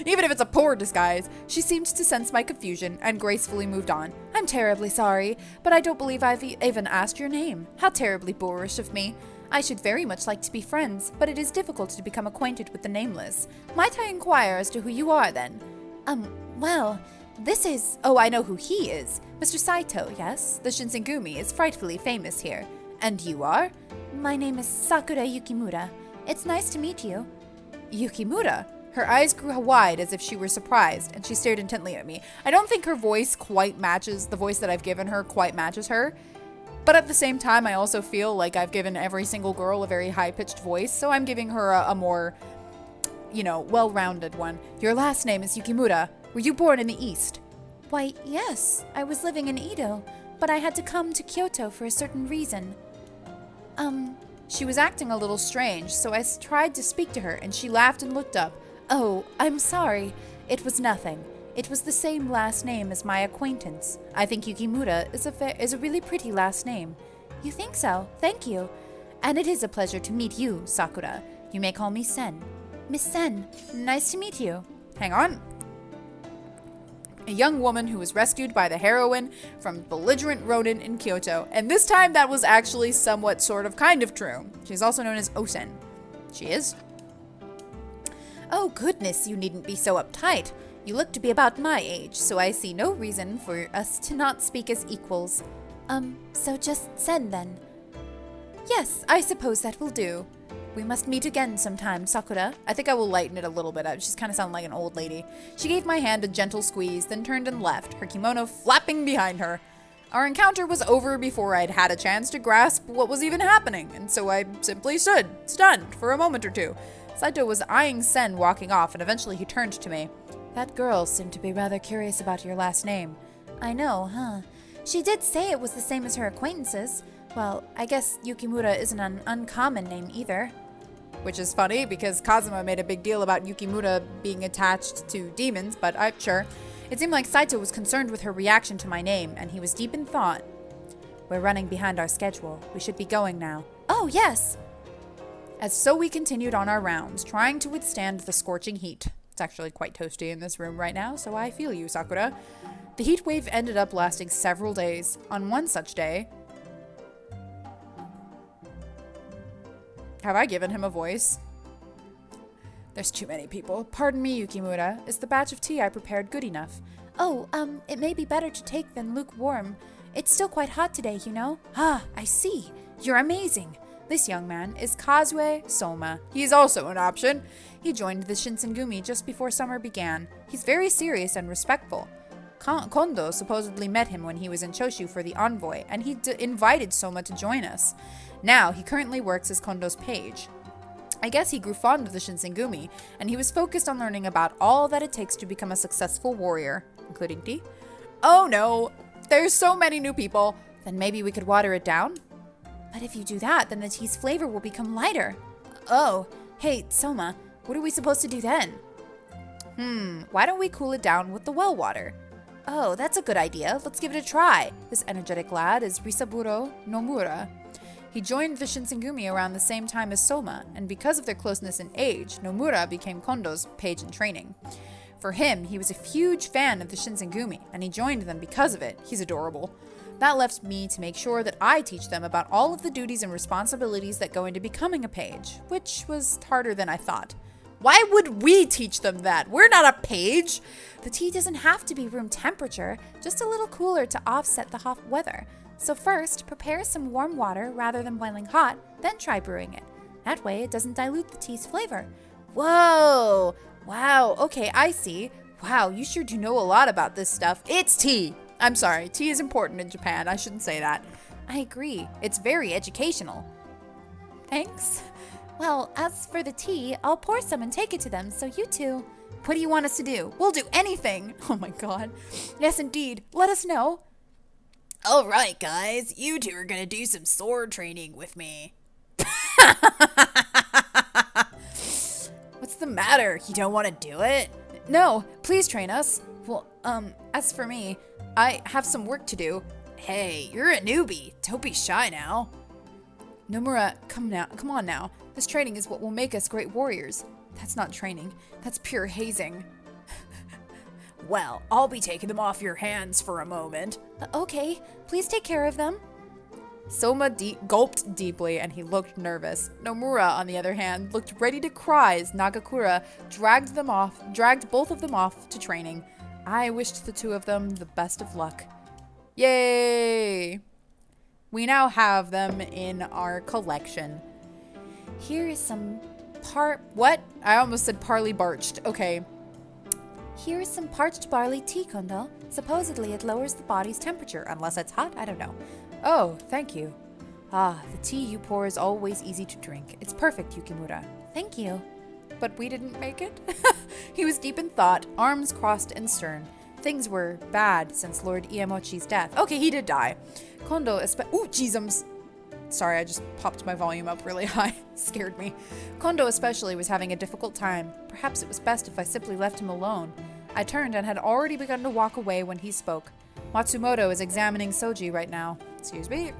Even if it's a poor disguise, she seemed to sense my confusion and gracefully moved on. I'm terribly sorry, but I don't believe I've even asked your name. How terribly boorish of me. I should very much like to be friends, but it is difficult to become acquainted with the nameless. Might I inquire as to who you are, then? Well, this is... Oh, I know who he is. Mr. Saito, yes? The Shinsengumi is frightfully famous here. And you are? My name is Sakura Yukimura. It's nice to meet you. Yukimura? Her eyes grew wide as if she were surprised, and she stared intently at me. I don't think her voice quite matches, the voice that I've given her quite matches her. But at the same time, I also feel like I've given every single girl a very high-pitched voice, so I'm giving her a more, well-rounded one. Your last name is Yukimura. Were you born in the East? Why, yes. I was living in Edo, but I had to come to Kyoto for a certain reason. She was acting a little strange, so I tried to speak to her, and she laughed and looked up. Oh, I'm sorry. It was nothing. It was the same last name as my acquaintance. I think Yukimura is a really pretty last name. You think so? Thank you. And it is a pleasure to meet you, Sakura. You may call me Sen. Miss Sen, nice to meet you. Hang on. A young woman who was rescued by the heroine from belligerent Ronin in Kyoto. And this time that was actually somewhat kind of true. She's also known as Osen. She is? Oh goodness, you needn't be so uptight. You look to be about my age, so I see no reason for us to not speak as equals. So just Sen then. Yes, I suppose that will do. We must meet again sometime, Sakura. I think I will lighten it a little bit. She's kind of sounding like an old lady. She gave my hand a gentle squeeze, then turned and left, her kimono flapping behind her. Our encounter was over before I'd had a chance to grasp what was even happening, and so I simply stood, stunned, for a moment or two. Saito was eyeing Sen walking off, and eventually he turned to me. That girl seemed to be rather curious about your last name. I know, huh? She did say it was the same as her acquaintances. Well, I guess Yukimura isn't an uncommon name either. Which is funny because Kazuma made a big deal about Yukimura being attached to demons, but I'm sure. It seemed like Saito was concerned with her reaction to my name, and he was deep in thought. We're running behind our schedule. We should be going now. Oh, yes! So we continued on our rounds, trying to withstand the scorching heat. It's actually quite toasty in this room right now, so I feel you, Sakura. The heat wave ended up lasting several days. On one such day... Have I given him a voice? There's too many people. Pardon me, Yukimura. Is the batch of tea I prepared good enough? Oh, it may be better to take than lukewarm. It's still quite hot today, you know? Ah, I see. You're amazing. This young man is Kazue Soma. He's also an option. He joined the Shinsengumi just before summer began. He's very serious and respectful. Kondo supposedly met him when he was in Choshu for the envoy, and he invited Soma to join us. Now, he currently works as Kondo's page. I guess he grew fond of the Shinsengumi, and he was focused on learning about all that it takes to become a successful warrior, including tea. Oh no, there's so many new people. Then maybe we could water it down? But if you do that, then the tea's flavor will become lighter. Oh, hey, Soma, what are we supposed to do then? Why don't we cool it down with the well water? Oh, that's a good idea. Let's give it a try. This energetic lad is Risaburo Nomura. He joined the Shinsengumi around the same time as Soma, and because of their closeness in age, Nomura became Kondo's page in training. For him, he was a huge fan of the Shinsengumi, and he joined them because of it. He's adorable. That left me to make sure that I teach them about all of the duties and responsibilities that go into becoming a page, which was harder than I thought. Why would we teach them that? We're not a page! The tea doesn't have to be room temperature, just a little cooler to offset the hot weather. So first, prepare some warm water rather than boiling hot, then try brewing it. That way it doesn't dilute the tea's flavor. Whoa! Wow, okay, I see. Wow, you sure do know a lot about this stuff. It's tea! I'm sorry, tea is important in Japan. I shouldn't say that. I agree. It's very educational. Thanks. Well, as for the tea, I'll pour some and take it to them, so you two... What do you want us to do? We'll do anything! Oh my god. Yes, indeed. Let us know. Alright, guys. You two are gonna do some sword training with me. What's the matter? You don't want to do it? No, please train us. Well, as for me, I have some work to do. Hey, you're a newbie. Don't be shy now. Nomura, come on now. This training is what will make us great warriors. That's not training. That's pure hazing. Well, I'll be taking them off your hands for a moment. Okay, please take care of them. Soma gulped deeply and he looked nervous. Nomura, on the other hand, looked ready to cry as Nagakura dragged both of them off to training. I wished the two of them the best of luck. Yay! We now have them in our collection. Here is some what? I almost said parley barched. Okay. Here is some parched barley tea, Kondo. Supposedly it lowers the body's temperature, unless it's hot, I don't know. Oh, thank you. Ah, the tea you pour is always easy to drink. It's perfect, Yukimura. Thank you. But we didn't make it? He was deep in thought, arms crossed and stern. Things were bad since Lord Iamochi's death. Okay, he did die. Kondo ooh, jeez, sorry, I just popped my volume up really high. Scared me. Kondo especially was having a difficult time. Perhaps it was best if I simply left him alone. I turned and had already begun to walk away when he spoke. Matsumoto is examining Soji right now. Excuse me.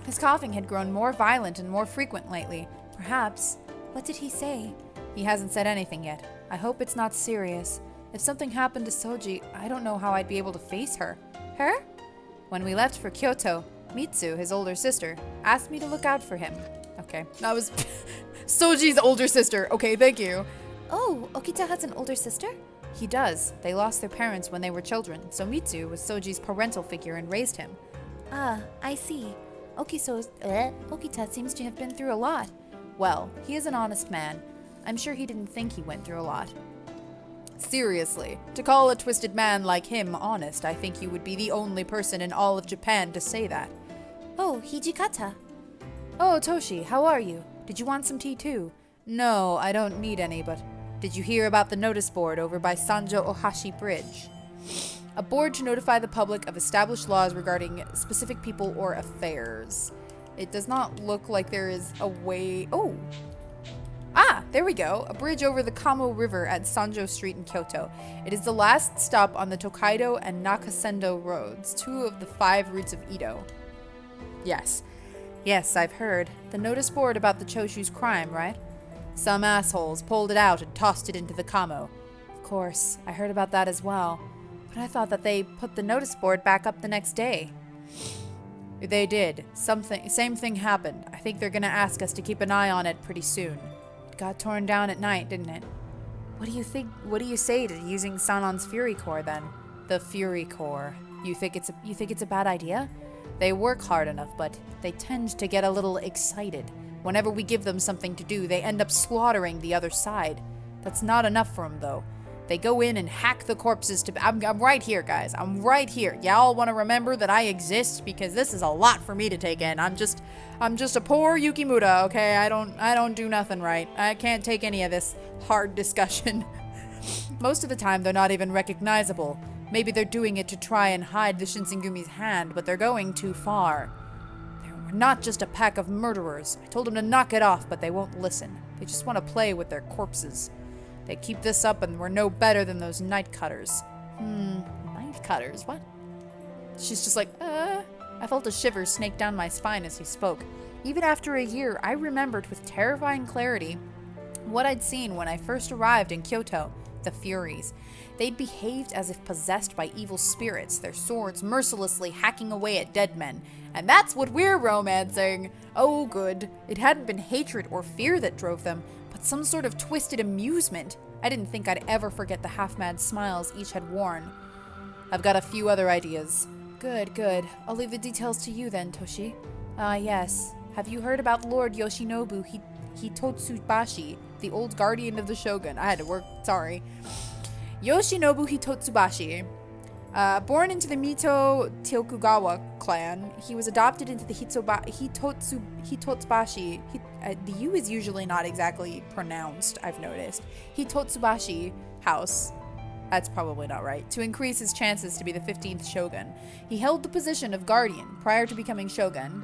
His coughing had grown more violent and more frequent lately. Perhaps. What did he say? He hasn't said anything yet. I hope it's not serious. If something happened to Soji, I don't know how I'd be able to face her. Her? When we left for Kyoto, Mitsu, his older sister, asked me to look out for him. Okay, that was Soji's older sister. Okay, thank you. Oh, Okita has an older sister? He does. They lost their parents when they were children, so Mitsu was Soji's parental figure and raised him. Ah, I see. Okita seems to have been through a lot. Well, he is an honest man. I'm sure he didn't think he went through a lot. Seriously, to call a twisted man like him honest, I think you would be the only person in all of Japan to say that. Oh, Hijikata. Oh, Toshi, how are you? Did you want some tea too? No, I don't need any, but did you hear about the notice board over by Sanjo Ohashi Bridge? A board to notify the public of established laws regarding specific people or affairs. It does not look like there is a way... Oh! Ah, there we go. A bridge over the Kamo River at Sanjo Street in Kyoto. It is the last stop on the Tokaido and Nakasendo roads, 2 of the 5 routes of Edo. Yes. Yes, I've heard. The notice board about the Choshu's crime, right? Some assholes pulled it out and tossed it into the Kamo. Of course, I heard about that as well. But I thought that they put the notice board back up the next day. They did. Same thing happened. I think they're gonna ask us to keep an eye on it pretty soon. It got torn down at night, didn't it? What do you think? What do you say to using Sanon's Fury Core then? The Fury Core. You think it's a bad idea? They work hard enough, but they tend to get a little excited. Whenever we give them something to do, they end up slaughtering the other side. That's not enough for them, though. They go in and hack the corpses to... I'm right here, guys. I'm right here. Y'all want to remember that I exist because this is a lot for me to take in. I'm just a poor Yukimura, okay? I don't do nothing right. I can't take any of this hard discussion. Most of the time, they're not even recognizable. Maybe they're doing it to try and hide the Shinsengumi's hand, but they're going too far. We're not just a pack of murderers. I told them to knock it off, but they won't listen. They just want to play with their corpses. They keep this up and we're no better than those night cutters. Night cutters? What? She's just like, I felt a shiver snake down my spine as he spoke. Even after a year, I remembered with terrifying clarity what I'd seen when I first arrived in Kyoto, the Furies. They'd behaved as if possessed by evil spirits, their swords mercilessly hacking away at dead men. And that's what we're romancing. Oh, good. It hadn't been hatred or fear that drove them, but some sort of twisted amusement. I didn't think I'd ever forget the half-mad smiles each had worn. I've got a few other ideas. Good, good. I'll leave the details to you then, Toshi. Yes. Have you heard about Lord Yoshinobu Hitotsubashi, the old guardian of the shogun? I had to work, sorry. Yoshinobu Hitotsubashi. Born into the Mito Tokugawa clan, he was adopted into the Hitotsubashi. The U is usually not exactly pronounced, I've noticed. Hitotsubashi house. That's probably not right. To increase his chances to be the 15th shogun. He held the position of guardian prior to becoming shogun,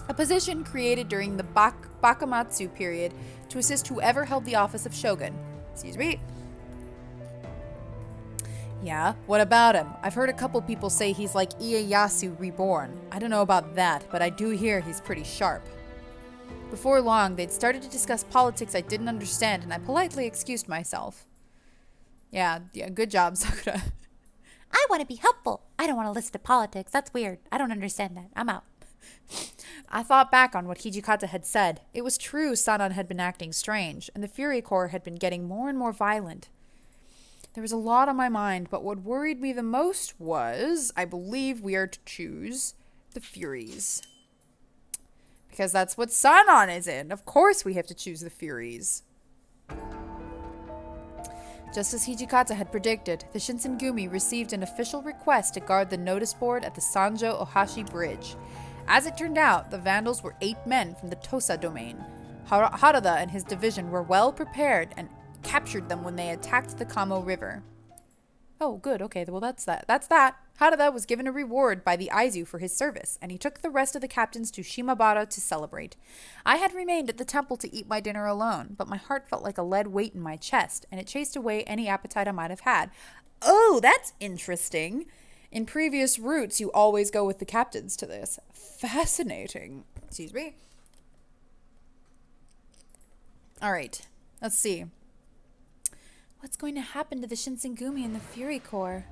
a position created during the Bakamatsu period to assist whoever held the office of shogun. Excuse me. Yeah, what about him? I've heard a couple people say he's like Ieyasu reborn. I don't know about that, but I do hear he's pretty sharp. Before long, they'd started to discuss politics I didn't understand, and I politely excused myself. Yeah, good job, Sakura. I want to be helpful. I don't want to listen to politics. That's weird. I don't understand that. I'm out. I thought back on what Hijikata had said. It was true Sanan had been acting strange, and the Fury Corps had been getting more and more violent. There was a lot on my mind, but what worried me the most was, I believe we are to choose the Furies. Because that's what Sanan is in. Of course we have to choose the Furies. Just as Hijikata had predicted, the Shinsengumi received an official request to guard the notice board at the Sanjo Ohashi Bridge. As it turned out, the Vandals were 8 men from the Tosa domain. Harada and his division were well prepared and captured them when they attacked the Kamo River. Oh, good. Okay, well that's that. That's that. Harada was given a reward by the Aizu for his service, and he took the rest of the captains to Shimabara to celebrate. I had remained at the temple to eat my dinner alone, but my heart felt like a lead weight in my chest, and it chased away any appetite I might have had. Oh, that's interesting. In previous routes, you always go with the captains to this. Fascinating. Excuse me. All right, let's see. What's going to happen to the Shinsengumi and the Fury Corps?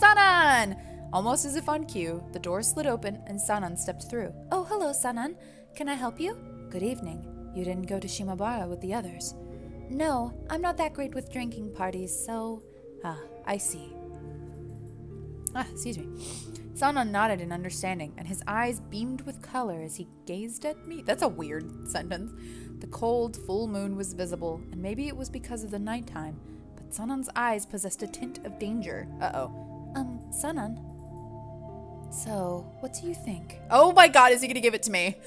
Sanan! Almost as if on cue, the door slid open and Sanan stepped through. Oh, hello, Sanan. Can I help you? Good evening. You didn't go to Shimabara with the others. No, I'm not that great with drinking parties, so... Ah, I see. Excuse me. Sanan nodded in understanding, and his eyes beamed with color as he gazed at me. That's a weird sentence. The cold, full moon was visible, and maybe it was because of the nighttime, but Sanan's eyes possessed a tint of danger. Sanan? So, what do you think? Oh my god, is he gonna give it to me?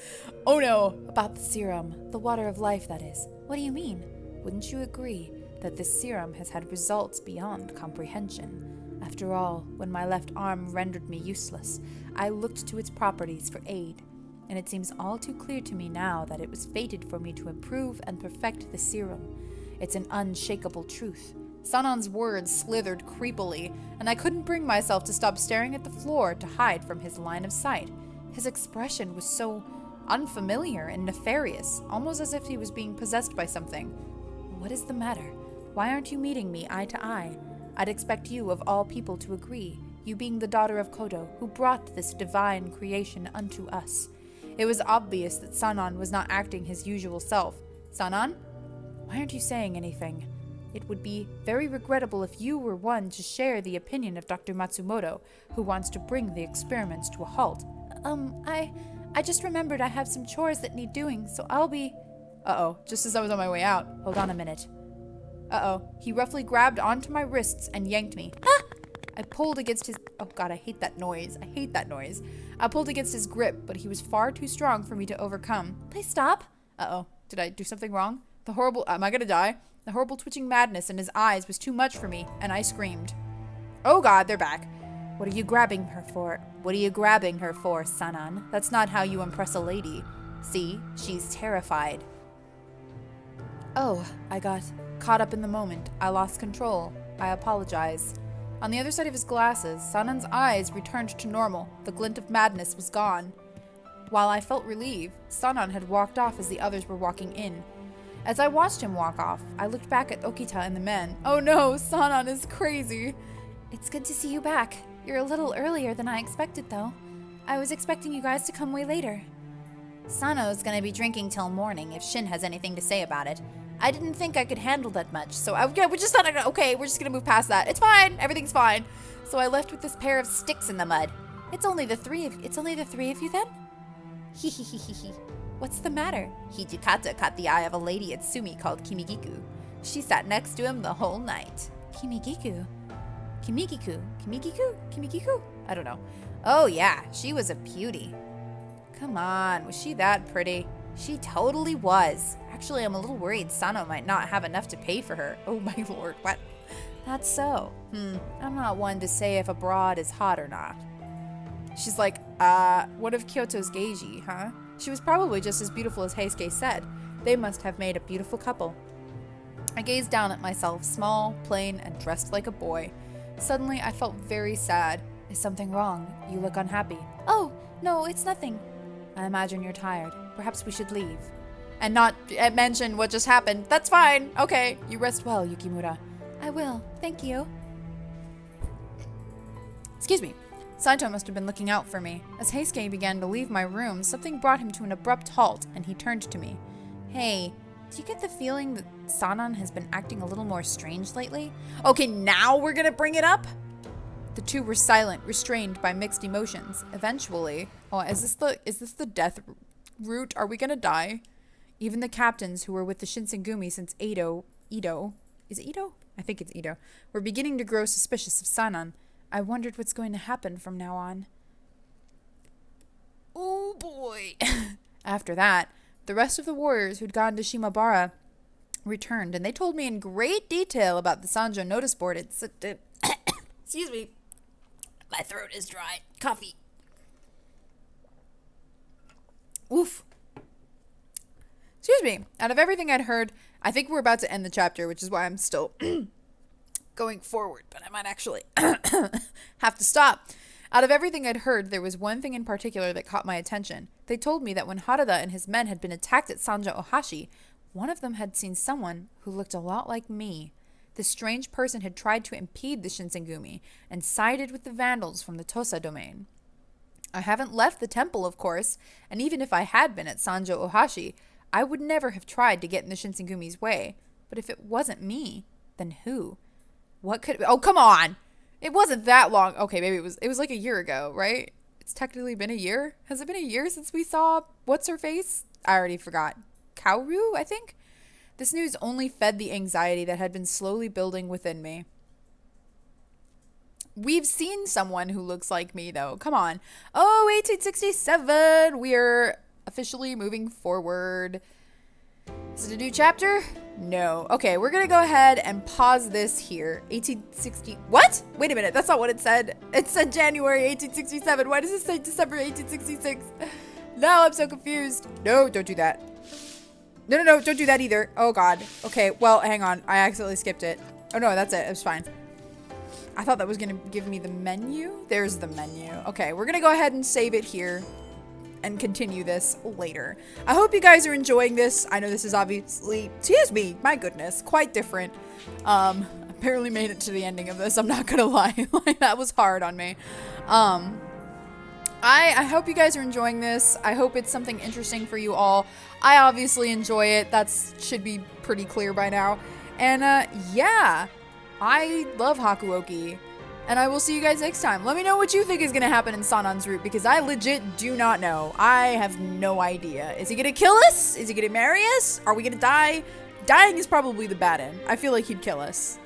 Oh no. About the serum. The water of life, that is. What do you mean? Wouldn't you agree that this serum has had results beyond comprehension? After all, when my left arm rendered me useless, I looked to its properties for aid, and it seems all too clear to me now that it was fated for me to improve and perfect the serum. It's an unshakable truth. Sanan's words slithered creepily, and I couldn't bring myself to stop staring at the floor to hide from his line of sight. His expression was so unfamiliar and nefarious, almost as if he was being possessed by something. What is the matter? Why aren't you meeting me eye to eye? I'd expect you, of all people, to agree, you being the daughter of Kyoto, who brought this divine creation unto us. It was obvious that Sanan was not acting his usual self. Sanan? Why aren't you saying anything? It would be very regrettable if you were one to share the opinion of Dr. Matsumoto, who wants to bring the experiments to a halt. I just remembered I have some chores that need doing, so I'll be... Uh-oh, just as I was on my way out. Hold on a minute. Uh-oh, he roughly grabbed onto my wrists and yanked me. Ah! I pulled against his... Oh god, I hate that noise. I hate that noise. I pulled against his grip, but he was far too strong for me to overcome. Please stop. Uh-oh, did I do something wrong? The horrible... Am I gonna die? The horrible twitching madness in his eyes was too much for me, and I screamed. Oh god, they're back. What are you grabbing her for? What are you grabbing her for, Sanan? That's not how you impress a lady. See, she's terrified. Oh, I got caught up in the moment. I lost control. I apologize. On the other side of his glasses, Sanan's eyes returned to normal. The glint of madness was gone. While I felt relieved, Sanan had walked off as the others were walking in. As I watched him walk off, I looked back at Okita and the men. Oh no, Sanan is crazy. It's good to see you back. You're a little earlier than I expected, though. I was expecting you guys to come way later. Sano's gonna be drinking till morning if Shin has anything to say about it. I didn't think I could handle that much, so we just thought, okay, we're just gonna move past that. It's fine, everything's fine. So I left with this pair of sticks in the mud. It's only the three of you then? Hee hee hee hee hee. What's the matter? Hijikata caught the eye of a lady at Sumi called Kimigiku. She sat next to him the whole night. Kimigiku? I don't know. Oh yeah, she was a beauty. Come on, was she that pretty? She totally was. Actually, I'm a little worried Sano might not have enough to pay for her. Oh my lord, what? That's so. I'm not one to say if a broad is hot or not. She's like, one of Kyoto's Geiji, huh? She was probably just as beautiful as Heisuke said. They must have made a beautiful couple. I gazed down at myself, small, plain, and dressed like a boy. Suddenly, I felt very sad. Is something wrong? You look unhappy. Oh, no, it's nothing. I imagine you're tired. Perhaps we should leave. And not mention what just happened. That's fine. Okay, you rest well, Yukimura. I will. Thank you. Excuse me. Saito must have been looking out for me. As Heisuke began to leave my room, something brought him to an abrupt halt, and he turned to me. Hey, do you get the feeling that Sanan has been acting a little more strange lately? Okay, now we're gonna bring it up? The two were silent, restrained by mixed emotions. Eventually, is this the death route? Are we gonna die? Even the captains who were with the Shinsengumi since Edo, is it Edo? I think it's Edo, were beginning to grow suspicious of Sanan. I wondered what's going to happen from now on. Oh boy. After that, the rest of the warriors who'd gone to Shimabara returned, and they told me in great detail about the Sanjo notice board. Excuse me. My throat is dry. Coffee. Oof. Excuse me. Out of everything I'd heard, I think we're about to end the chapter, which is why I'm still going forward, but I might actually have to stop. Out of everything I'd heard, there was one thing in particular that caught my attention. They told me that when Harada and his men had been attacked at Sanjo Ohashi, one of them had seen someone who looked a lot like me. The strange person had tried to impede the Shinsengumi and sided with the vandals from the Tosa domain. I haven't left the temple, of course, and even if I had been at Sanjo Ohashi, I would never have tried to get in the Shinsengumi's way. But if it wasn't me, then who? What could... Oh, come on! It wasn't that long. Okay, maybe it was like a year ago, right? It's technically been a year? Has it been a year since we saw... What's-her-face? I already forgot. Kaoru, I think? This news only fed the anxiety that had been slowly building within me. We've seen someone who looks like me, though. Come on. Oh, 1867! We're officially moving forward. Is it a new chapter? No. Okay, we're gonna go ahead and pause this here. 1860. What? Wait a minute. That's not what it said. It said January 1867. Why does it say December 1866? Now I'm so confused. No, don't do that. No, no, no. Don't do that either. Oh, God. Okay, well, hang on. I accidentally skipped it. Oh, no, that's it. It was fine. I thought that was gonna give me the menu. There's the menu. Okay, we're gonna go ahead and save it here and continue this later. I hope you guys are enjoying this. I know this is obviously, excuse me, my goodness, quite different. I barely made it to the ending of this. I'm not gonna lie. Like, that was hard on me. I hope you guys are enjoying this. I hope it's something interesting for you all. I obviously enjoy it. That should be pretty clear by now. And yeah, I love Hakuoki. And I will see you guys next time. Let me know what you think is going to happen in Sanan's route, because I legit do not know. I have no idea. Is he going to kill us? Is he going to marry us? Are we going to die? Dying is probably the bad end. I feel like he'd kill us.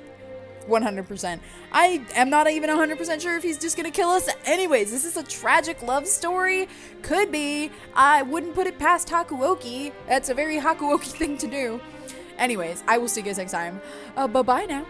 100%. I am not even 100% sure if he's just going to kill us. Anyways, this is a tragic love story. Could be. I wouldn't put it past Hakuoki. That's a very Hakuoki thing to do. Anyways, I will see you guys next time. Bye-bye now.